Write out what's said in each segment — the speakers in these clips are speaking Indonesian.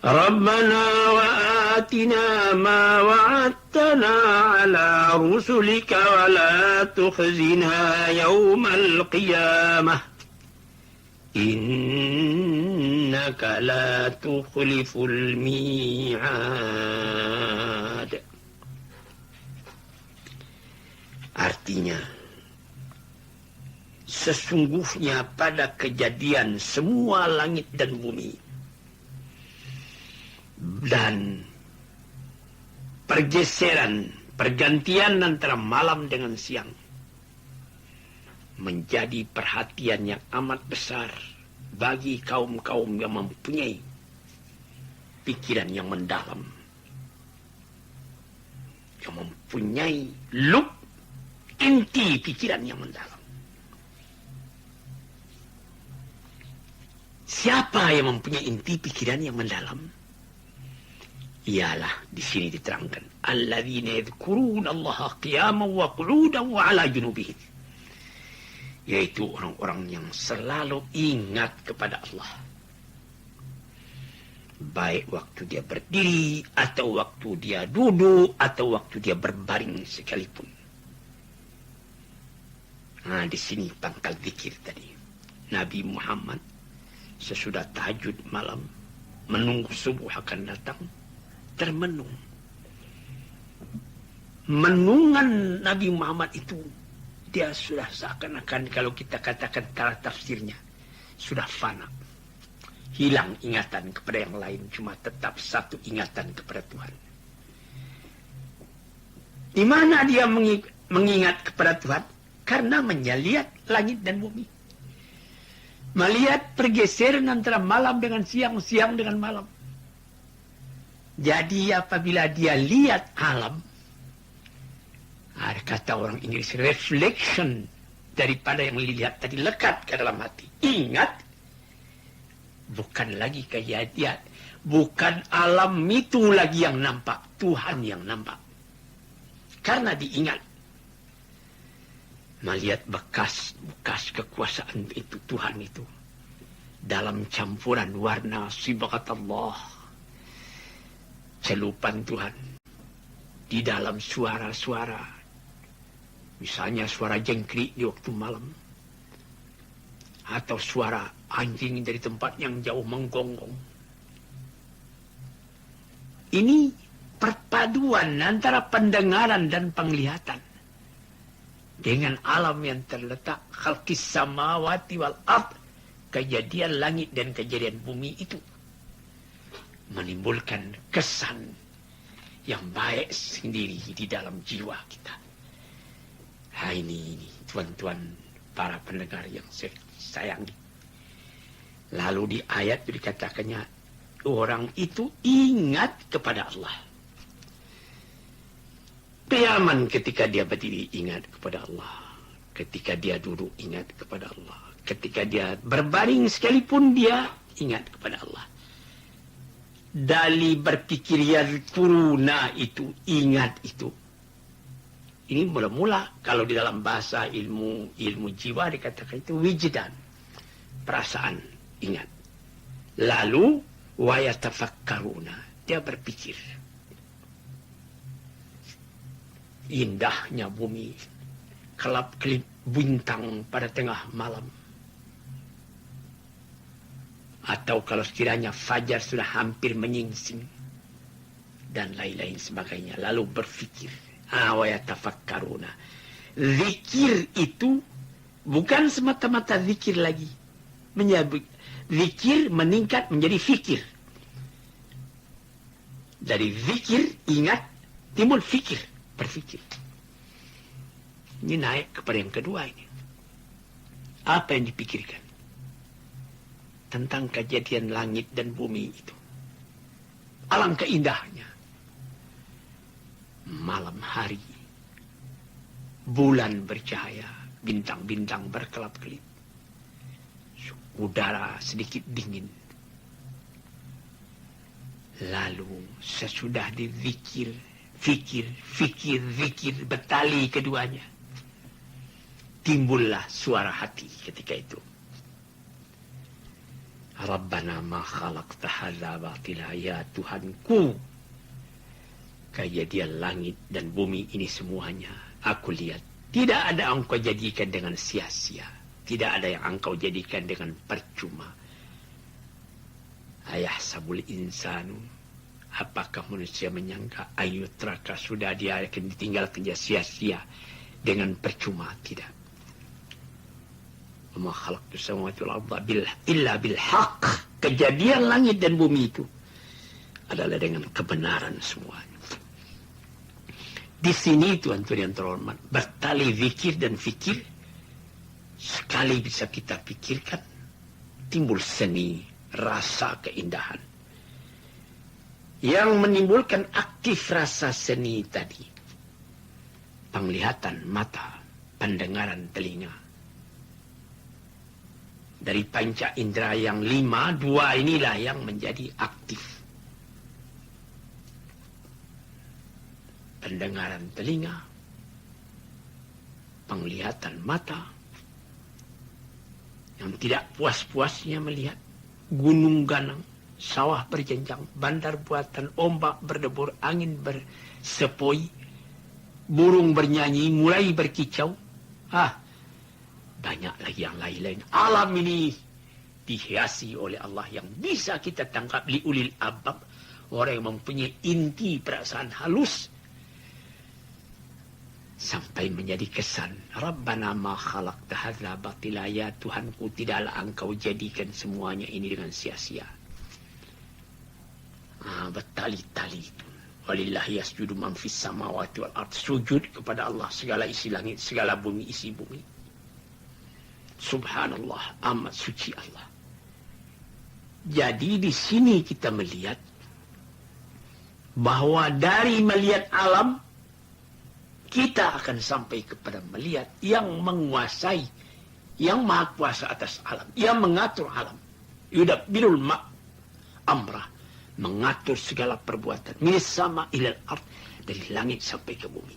Rabbana wa atina ma wa'adtana ala rusulika wa la tukhzina yawmal qiyamah innaka la tukhliful mi'ad. Artinya, sesungguhnya pada kejadian semua langit dan bumi dan pergeseran, pergantian antara malam dengan siang menjadi perhatian yang amat besar bagi kaum-kaum yang mempunyai pikiran yang mendalam, yang mempunyai inti pikiran yang mendalam. Siapa yang mempunyai inti pikiran yang mendalam? Ialah di sini diterangkan, alladzina yadhkuruna Allaha qiyaman wa qu'udan wa 'ala junubihim, yaitu orang-orang yang selalu ingat kepada Allah, baik waktu dia berdiri atau waktu dia duduk atau waktu dia berbaring sekalipun. Nah, di sini pangkal zikir tadi. Nabi Muhammad sesudah tahajud malam menunggu subuh akan datang, termenung. Menungan Nabi Muhammad itu, dia sudah seakan-akan, kalau kita katakan cara tafsirnya, sudah fana. Hilang ingatan kepada yang lain, cuma tetap satu ingatan kepada Tuhan. Di mana dia mengingat kepada Tuhan? Karena melihat langit dan bumi. Melihat pergeseran antara malam dengan siang, siang dengan malam. Jadi apabila dia lihat alam, ada kata orang Inggris, reflection daripada yang dilihat tadi lekat ke dalam hati. Ingat, bukan lagi kejadian, bukan alam itu lagi yang nampak, Tuhan yang nampak. Karena diingat, melihat bekas kekuasaan itu, Tuhan itu, dalam campuran warna sibghat Allah, celupan Tuhan di dalam suara-suara, misalnya suara jengkrik di waktu malam, atau suara anjing dari tempat yang jauh menggonggong. Ini perpaduan antara pendengaran dan penglihatan dengan alam yang terletak khalqis samawati wal ard, kejadian langit dan kejadian bumi itu menimbulkan kesan yang baik sendiri di dalam jiwa kita. Nah, ini tuan-tuan para pendengar yang saya sayangi. Lalu di ayat itu dikatakannya, orang itu ingat kepada Allah. Qiyaman, ketika dia berdiri ingat kepada Allah. Ketika dia duduk ingat kepada Allah. Ketika dia berbaring sekalipun dia ingat kepada Allah. Dari berpikir yadhkuruna itu, ingat itu. Ini mula-mula kalau di dalam bahasa ilmu jiwa dikatakan itu wijdan, perasaan, ingat. Lalu wa yatafakkaruna, dia berpikir. Indahnya bumi, kelap-kelip bintang pada tengah malam. Atau kalau sekiranya fajar sudah hampir menyingsing dan lain-lain sebagainya, lalu berfikir. Wa yatafakkaruna. Zikir itu bukan semata-mata zikir lagi. Zikir meningkat menjadi fikir. Dari zikir ingat timbul fikir, berfikir. Ini naik kepada yang kedua ini. Apa yang dipikirkan tentang kejadian langit dan bumi itu? Alangkah indahnya malam hari, bulan bercahaya, bintang-bintang berkelap-kelip, udara sedikit dingin. Lalu sesudah dizikir, fikir, bertali keduanya, timbullah suara hati ketika itu. Rabbana ma khalaqta hadza batila, ya Tuhanku, kejadian langit dan bumi ini semuanya aku lihat tidak ada engkau jadikan dengan sia-sia, tidak ada yang engkau jadikan dengan percuma. Ayahsabul insanu, apakah manusia menyangka ayutraka sudah dia akan ditinggalkan sia-sia dengan percuma? Tidak. Wa ma khalaqtu samawati wal arda illa bil haqq. Kejadian langit dan bumi itu adalah dengan kebenaran semuanya. Di sini tuan-tuan yang terhormat, bertali zikir dan fikir, sekali bisa kita pikirkan, timbul seni, rasa keindahan. Yang menimbulkan aktif rasa seni tadi, penglihatan mata, pendengaran telinga. Dari panca indera yang 5, 2 inilah yang menjadi aktif. Pendengaran telinga, penglihatan mata, yang tidak puas-puasnya melihat gunung ganang, sawah berjenjang, bandar buatan, ombak berdebur, angin bersepoi, burung bernyanyi, mulai berkicau. Banyak lagi yang lain-lain. Alam ini dihiasi oleh Allah yang bisa kita tangkap li ulil albab, orang yang mempunyai inti perasaan halus, sampai menjadi kesan. Rabbana ma khalaqta hadza batila, ya Tuhanku, tidaklah engkau jadikan semuanya ini dengan sia-sia. Bertali-tali itu. Walillahi yasjudu man fis samawati wal ard. Sujud kepada Allah segala isi langit, segala bumi, isi bumi. Subhanallah, amat suci Allah. Jadi di sini kita melihat bahwa dari melihat alam, kita akan sampai kepada melihat yang menguasai, yang maha kuasa atas alam, yang mengatur alam. Yudabbirul amrah, mengatur segala perbuatan. Minis sama ilal ard, dari langit sampai ke bumi.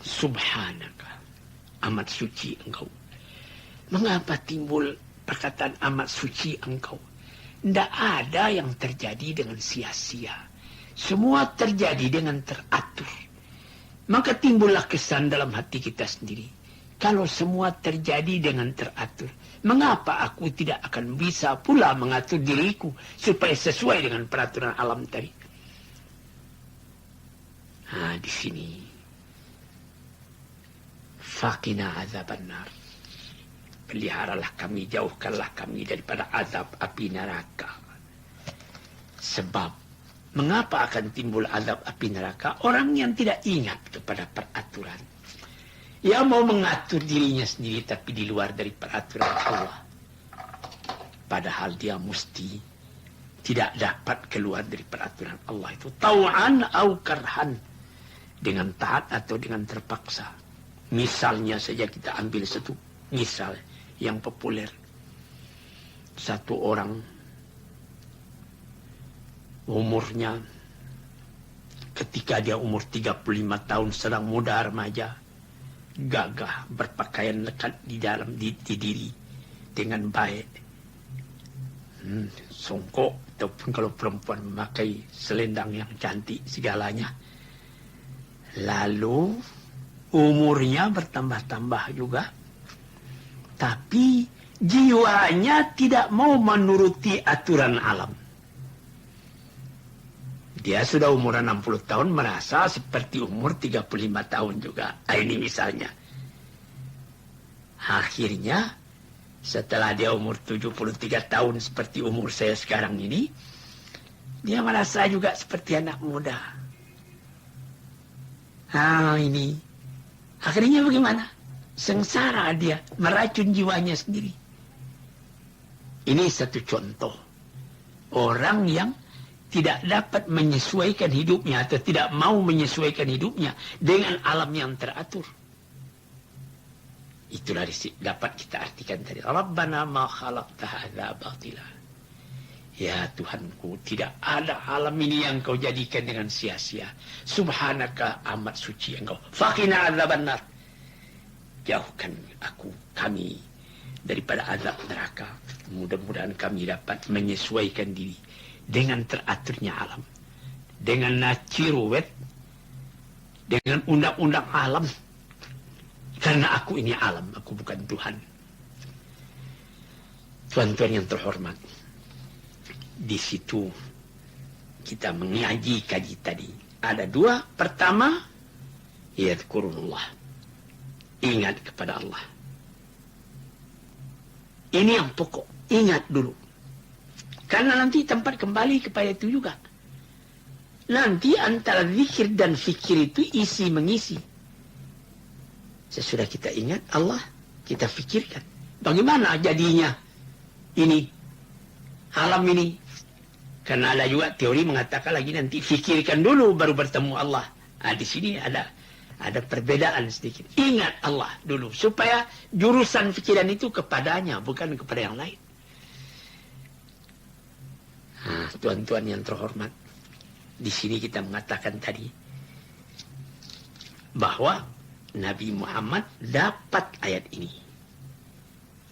Subhanaka, amat suci engkau. Mengapa timbul perkataan amat suci engkau? Tidak ada yang terjadi dengan sia-sia. Semua terjadi dengan teratur. Maka timbullah kesan dalam hati kita sendiri. Kalau semua terjadi dengan teratur, mengapa aku tidak akan bisa pula mengatur diriku supaya sesuai dengan peraturan alam tadi? Di sini. Faqina azabannar. Peliharalah kami, jauhkanlah kami daripada azab api neraka. Sebab, mengapa akan timbul azab api neraka? Orang yang tidak ingat kepada peraturan. Yang mau mengatur dirinya sendiri tapi di luar dari peraturan Allah. Padahal dia mesti tidak dapat keluar dari peraturan Allah itu. Tau'an au karhan. Dengan taat atau dengan terpaksa. Misalnya saja kita ambil satu misal yang populer. Satu orang umurnya ketika dia umur 35 tahun sedang muda remaja, gagah, berpakaian lekat di dalam di diri dengan baik. Songkok ataupun kalau perempuan memakai selendang yang cantik segalanya. Lalu umurnya bertambah-tambah juga. Tapi jiwanya tidak mau menuruti aturan alam. Dia sudah umur 60 tahun merasa seperti umur 35 tahun juga. Ini misalnya. Akhirnya setelah dia umur 73 tahun seperti umur saya sekarang ini, dia merasa juga seperti anak muda. Ini. Akhirnya bagaimana? Sengsara dia, meracun jiwanya sendiri. Ini satu contoh. Orang yang tidak dapat menyesuaikan hidupnya atau tidak mau menyesuaikan hidupnya dengan alam yang teratur. Itulah dapat kita artikan tadi. Rabbana ma khalaqta hadza batila. Ya Tuhanku, tidak ada alam ini yang kau jadikan dengan sia-sia. Subhanaka, amat suci engkau. Faqina azabannar. Jauhkan kami daripada azab neraka. Mudah-mudahan kami dapat menyesuaikan diri dengan teraturnya alam, dengan naciruwet, dengan undang-undang alam. Karena aku ini alam, aku bukan Tuhan. Tuan-tuan yang terhormat, di situ kita mengaji kaji tadi. Ada dua. Pertama, yadhkurullah, ingat kepada Allah. Ini yang pokok, ingat dulu. Karena nanti tempat kembali kepada itu juga. Nanti antara zikir dan fikir itu isi mengisi. Sesudah kita ingat Allah, kita fikirkan. Bagaimana jadinya ini, alam ini? Karena ada juga teori mengatakan lagi nanti fikirkan dulu baru bertemu Allah. Di sini ada perbedaan sedikit. Ingat Allah dulu supaya jurusan fikiran itu kepadanya, bukan kepada yang lain. Tuan-tuan yang terhormat, di sini kita mengatakan tadi bahwa Nabi Muhammad dapat ayat ini.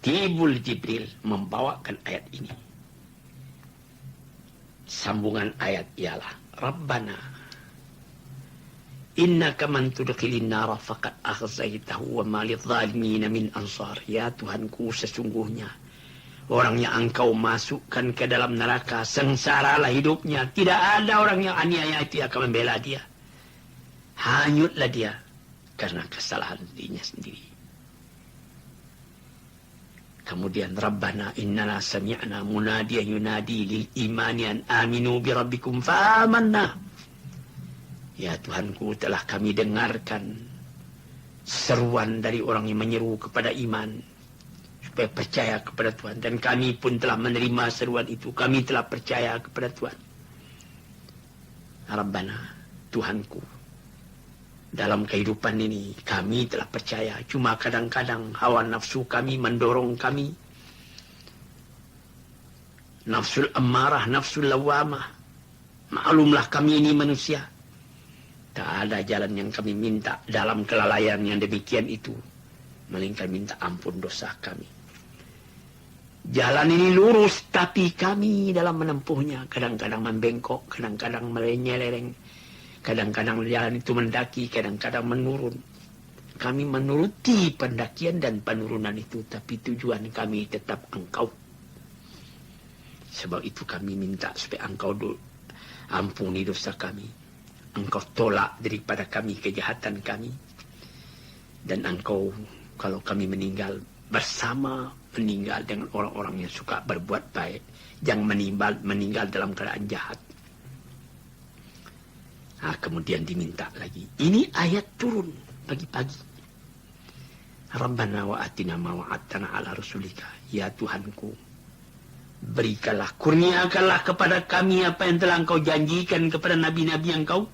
Tibul Jibril membawakan ayat ini. Sambungan ayat ialah Rabbana innaka man tudkhilin nara faqad akhzaitahu wa ma lidh-dhalimin min ansar. Ya Tuhanku, sesungguhnya orang yang engkau masukkan ke dalam neraka sengsaralah hidupnya. Tidak ada orang yang aniaya itu akan membela dia. Hanyutlah dia karena kesalahan dirinya sendiri. Kemudian Rabbana innana sami'na munadiyan yunadi lil imani an aminu bi rabbikum fa amanna. Ya Tuhanku, telah kami dengarkan seruan dari orang yang menyeru kepada iman supaya percaya kepada Tuhan, dan kami pun telah menerima seruan itu. Kami telah percaya kepada Tuhan. Rabbana, Tuhanku, dalam kehidupan ini kami telah percaya, cuma kadang-kadang hawa nafsu kami mendorong kami. Nafsul ammarah, nafsul lawamah. Maklumlah kami ini manusia. Tak ada jalan yang kami minta dalam kelalaian yang demikian itu, melainkan minta ampun dosa kami. Jalan ini lurus, tapi kami dalam menempuhnya kadang-kadang membengkok, kadang-kadang melenyeleng. Kadang-kadang jalan itu mendaki, kadang-kadang menurun. Kami menuruti pendakian dan penurunan itu, tapi tujuan kami tetap Engkau. Sebab itu kami minta supaya Engkau ampuni dosa kami. Engkau tolak daripada kami kejahatan kami. Dan Engkau, kalau kami meninggal, bersama meninggal dengan orang-orang yang suka berbuat baik. Jangan meninggal dalam keadaan jahat. Kemudian diminta lagi. Ini ayat turun pagi-pagi. Rabbana wa atina ma wa'adtana ala rasulika. Ya Tuhanku, berikanlah, kurniakanlah kepada kami apa yang telah Engkau janjikan kepada nabi-nabi Engkau.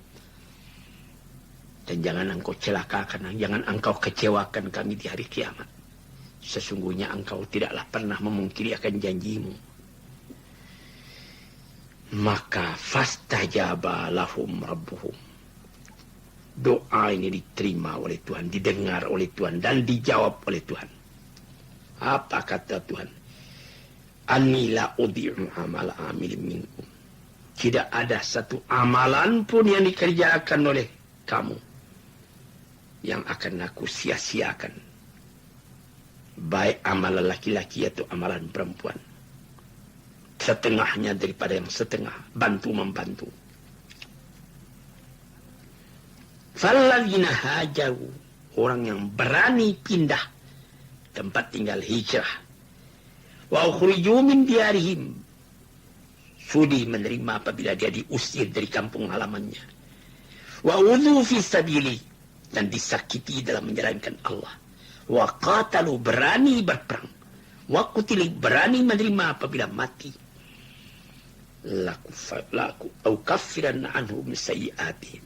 Dan jangan Engkau celakakan, jangan Engkau kecewakan kami di hari kiamat. Sesungguhnya Engkau tidaklah pernah memungkiri akan janjimu. Maka fastajaba lahum rabbuhum. Doa ini diterima oleh Tuhan, didengar oleh Tuhan, dan dijawab oleh Tuhan. Apa kata Tuhan? Anni la udhi'u amala amilin minkum. Tidak ada satu amalan pun yang dikerjakan oleh kamu yang akan aku sia-siakan. Baik amalan laki-laki atau amalan perempuan. Setengahnya daripada yang setengah, bantu-membantu. Falladzina hajaru, orang yang berani pindah tempat tinggal, hijrah. Wa ukhriju min diyarihim, sudi menerima apabila dia diusir dari kampung halamannya. Wa udhu fi sabili, dan disakiti dalam menjalankan Allah. Wa qatalu, berani berperang. Wa qutilu, berani menerima apabila mati. Laku ukaffiranna anhum sayyi'atihim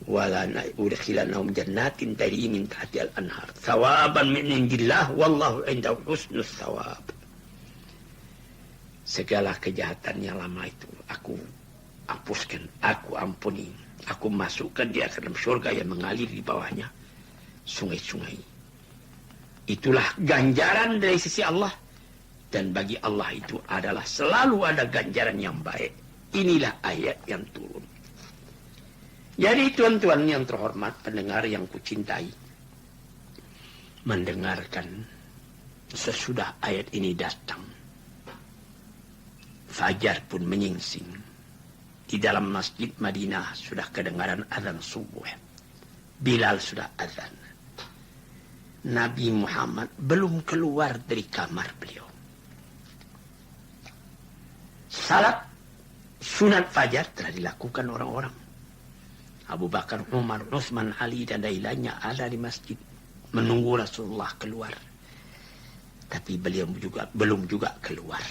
wa la udkhilannahum jannatin tajri min tahtiha al-anhar thawaban min indillah wallahu 'indahu husnul thawab. Segala kejahatan yang lama itu aku hapuskan, aku ampuni, aku masukkan dia ke dalam surga yang mengalir di bawahnya sungai-sungai. Itulah ganjaran dari sisi Allah. Dan bagi Allah itu adalah selalu ada ganjaran yang baik. Inilah ayat yang turun. Jadi tuan-tuan yang terhormat, pendengar yang kucintai, mendengarkan sesudah ayat ini datang, fajar pun menyingsing. Di dalam masjid Madinah sudah kedengaran azan subuh. Bilal sudah azan. Nabi Muhammad belum keluar dari kamar beliau. Salat sunat fajar telah dilakukan orang-orang. Abu Bakar, Umar, Utsman, Ali dan lainnya ada di masjid menunggu Rasulullah keluar. Tapi beliau juga belum keluar.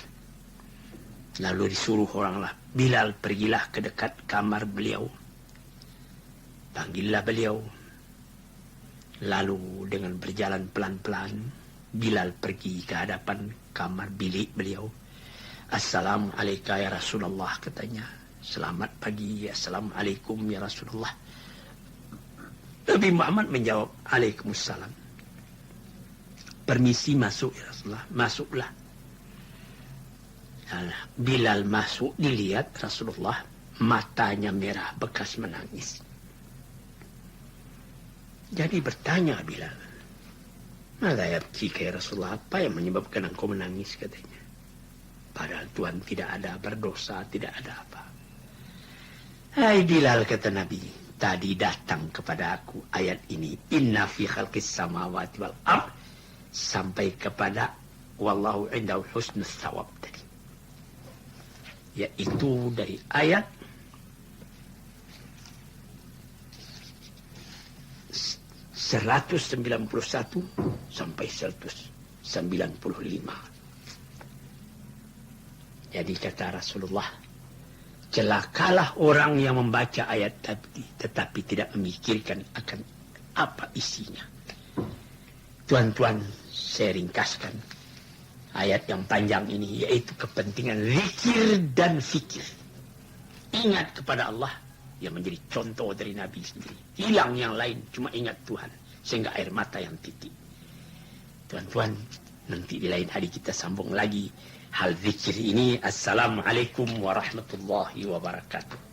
Lalu disuruh oranglah, Bilal, pergilah ke dekat kamar beliau. Panggillah beliau. Lalu dengan berjalan pelan-pelan, Bilal pergi ke hadapan kamar bilik beliau. Assalamualaikum ya Rasulullah, katanya. Selamat pagi, assalamualaikum ya Rasulullah. Nabi Muhammad menjawab, Waalaikumsalam. Permisi masuk ya Rasulullah. Masuklah. Bilal masuk, dilihat Rasulullah, matanya merah bekas menangis. Jadi bertanya Bilal, "Mada yabkika ya Rasulullah, apa yang menyebabkan engkau menangis?" katanya. Padahal Tuhan tidak ada berdosa, tidak ada apa. Hai Bilal, kata Nabi, tadi datang kepada aku ayat ini, inna fi khalqis samawati wal ard, sampai kepada wallahu indahu husnus thawab tadi. Yaitu dari ayat 191 sampai 195. Jadi kata Rasulullah, celakalah orang yang membaca ayat tadi tetapi tidak memikirkan akan apa isinya. Tuan-tuan, saya ringkaskan ayat yang panjang ini, yaitu kepentingan zikir dan fikir. Ingat kepada Allah yang menjadi contoh dari Nabi sendiri. Hilang yang lain, cuma ingat Tuhan. Sehingga air mata yang titik. Tuan-tuan, nanti di lain hari kita sambung lagi hal zikir ini. Assalamualaikum warahmatullahi wabarakatuh.